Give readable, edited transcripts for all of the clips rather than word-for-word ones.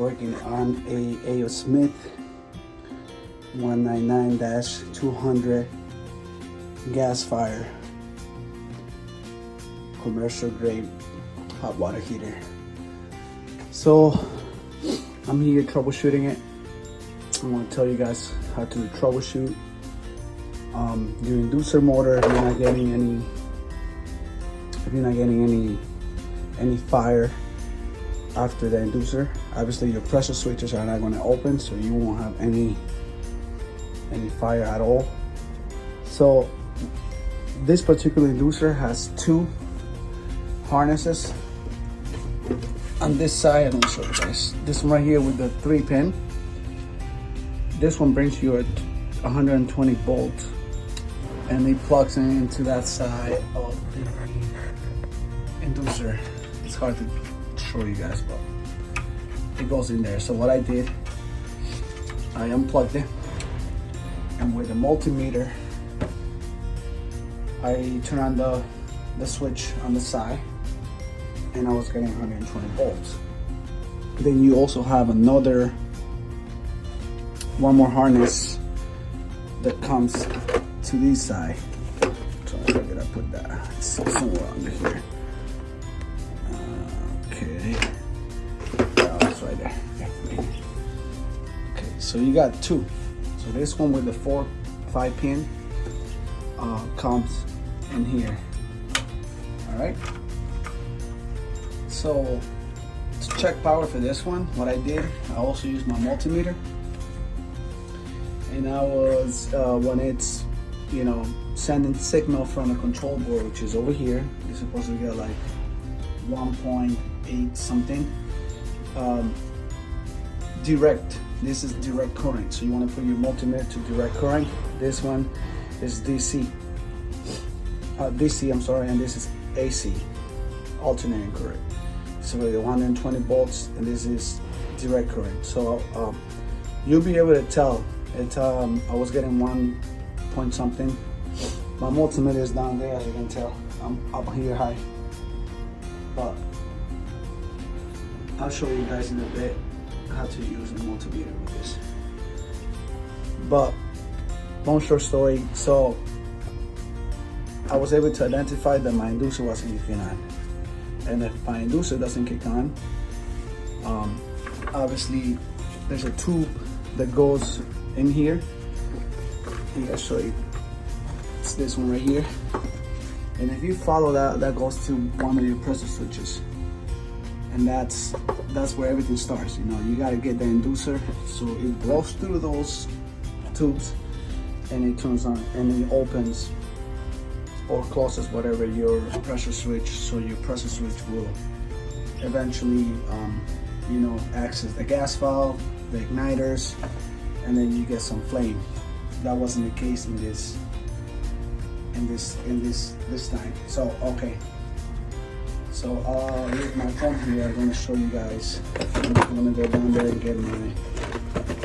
working on a Smith 199-200 gas fire commercial grade hot water heater. So I'm here troubleshooting it. I want to tell you guys how to troubleshoot your inducer motor if you're not getting any fire after the inducer. Obviously your pressure switches are not going to open, so you won't have any fire at all. So this particular inducer has two harnesses on this side. I'll show you guys. This one right here with the 3-pin. This one brings you at 120 volts, and it plugs into that side of the inducer. It's hard to show you guys, but it goes in there. So what I did, I unplugged it, and with the multimeter, I turned on the switch on the side, and I was getting 120 volts. Then you also have one more harness that comes to this side. So where did I put that? It's somewhere under here. Okay, oh, it's right there. Okay, so you got two. So this one with the 4-5 pin comes in here. All right. So to check power for this one, what I did, I also used my multimeter, and I was when it's sending signal from the control board, which is over here. You're supposed to get like 1.8 something. Direct. This is direct current, so you want to put your multimeter to direct current. This one is DC. DC, I'm sorry, and this is AC, alternating current. So the 120 volts, and this is direct current. So you'll be able to tell. I was getting 1 point something. My multimeter is down there, as you can tell. I'm up here high, but I'll show you guys in a bit how to use a multimeter with this. But long short story, so I was able to identify that my inducer wasn't kicking on, and if my inducer doesn't kick on, obviously there's a tube that goes in here. I'll show you. It's this one right here, and if you follow that goes to one of your pressure switches, and that's where everything starts. You got to get the inducer so it blows through those tubes, and it turns on, and it opens or closes whatever your pressure switch, so your pressure switch will eventually access the gas valve, the igniters, and then you get some flame. That wasn't the case in this time. So okay, so with my phone here, I'm going to show you guys. I'm going to go down there and get my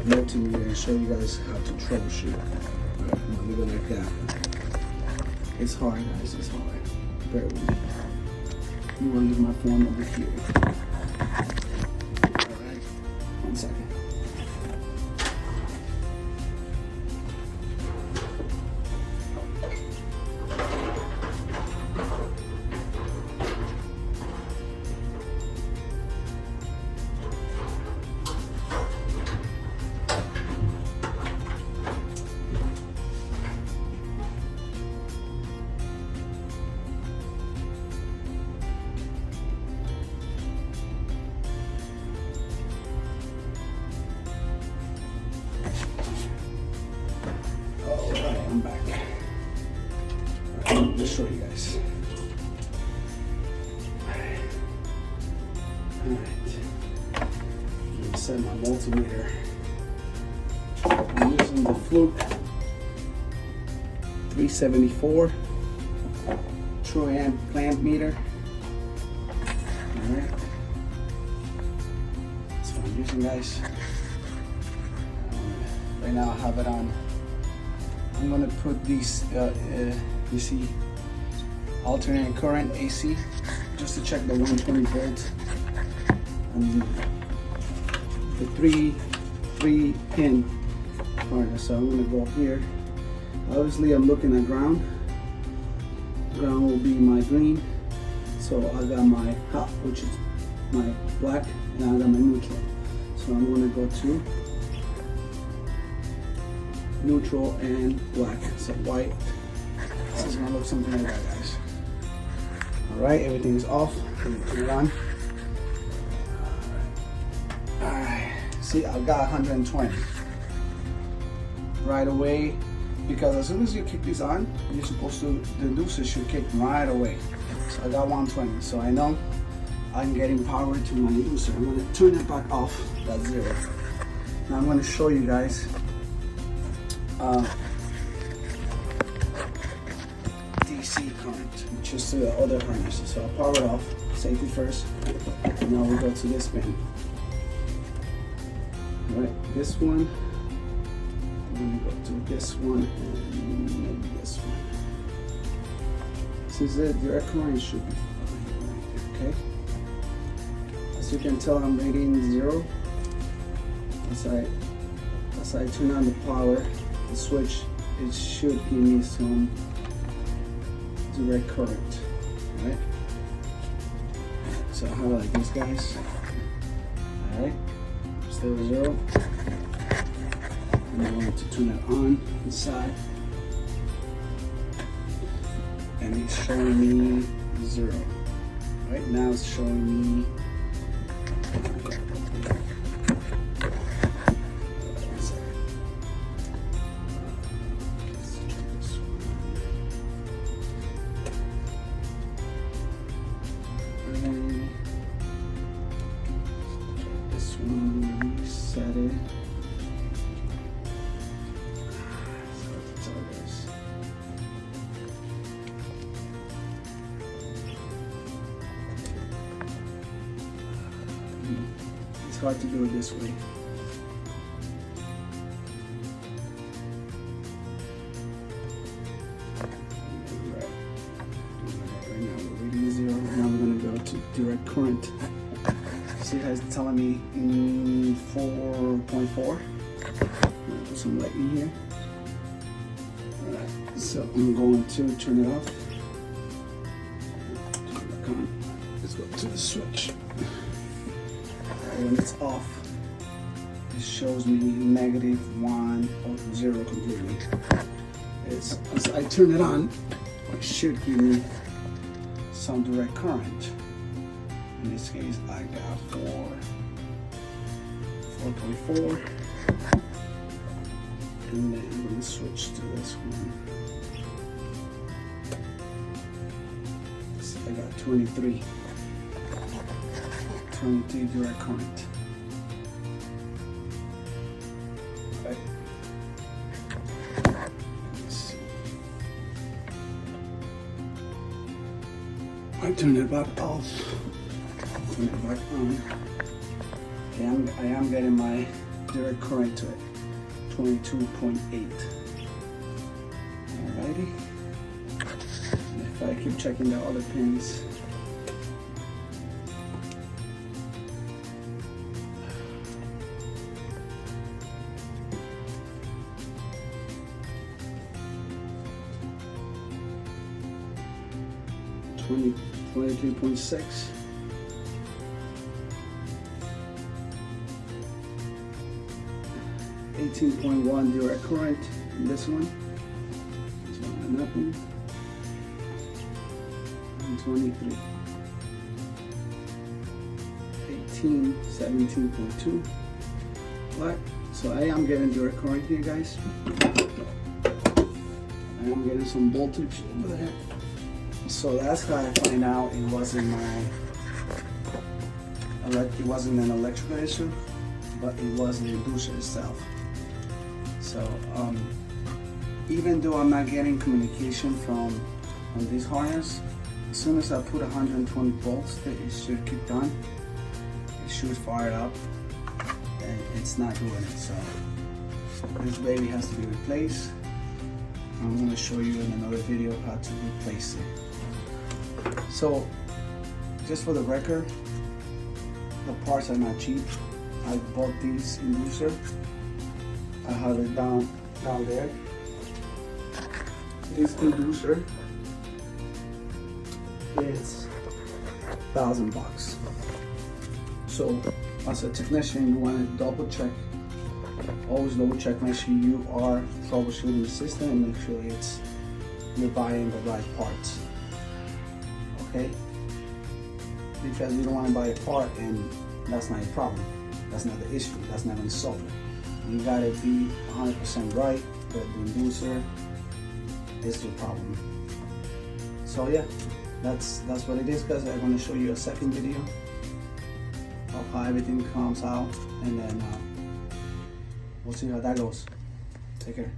multimeter and show you guys how to troubleshoot. Leave it like that. It's hard, guys. It's hard. Bear with me. I'm going to leave my phone over here. All right. 1 second. I'm back. Alright, let's show you guys. Alright. I'm set my multimeter. I'm using the Fluke 374 true amp clamp meter. Alright. That's what I'm using, guys. Right now I have it on. I'm gonna put these, you see, alternating current AC, just to check the 120 volts. And the three pin harness. So I'm gonna go here. Obviously I'm looking at ground. Ground will be my green. So I got my hot, which is my black, and I got my neutral. So I'm gonna go to neutral and black. So white. This is gonna look something like that, guys. Alright, everything is off. Turn it on. Alright, see, I've got 120 right away, because as soon as you kick this on, you're supposed to, the inducer should kick right away. So I got 120, so I know I'm getting power to my inducer. I'm going to turn it back off, that's 0. Now I'm going to show you guys DC current, which is the other harness. So I'll power it off, safety first, and now we'll go to this pin. Alright, this one, I'm going to go to this one, and maybe this one. Since the direct current should be fine, okay? As you can tell, I'm reading 0. As I turn on the power, the switch, it should give me some direct current, right? So how like this, guys? Alright, still 0. And I want to turn it on inside, and it's showing me 0. Right now it's showing me this one, reset it. It's hard to do it this way. Right now we're reading 0. Now we're going to go to direct current. See how it's telling me in 4.4. Put some light in here. Alright, so I'm going to turn it off. Turn it back on. Let's go to the switch. When it's off, it shows me -1 or 0 completely. As I turn it on, it should give me some direct current. In this case, I got 4.4, and then I'm going to switch to this one. So I got 23 direct current. Right. Let's see. I turn it back off. Turn it back on. Okay, I am getting my direct current to it. 22.8. Alrighty. And if I keep checking the other pins. $23.6. 18.1 direct current in this one. So nothing. And 23. 17.2 black. So I am getting direct current here, guys. I am getting some voltage over there. So that's how I find out it wasn't an electrical issue, but it was the inducer itself. So even though I'm not getting communication from this harness, as soon as I put 120 volts, it should kick on. It should fire up, and it's not doing it. So this baby has to be replaced. I'm going to show you in another video how to replace it. So just for the record, the parts are not cheap. I bought these inducer. I have it down there. This inducer is $1,000. So as a technician, you want to double check. Always double check. Make sure you are troubleshooting the system and make sure you're buying the right parts. Okay? Because you don't want to buy a part and that's not your problem. That's not the issue. That's not going to solve it. You gotta be 100% right that the inducer is your problem. So yeah, that's what it is, guys. I'm going to show you a second video of how everything comes out, and then we'll see how that goes. Take care.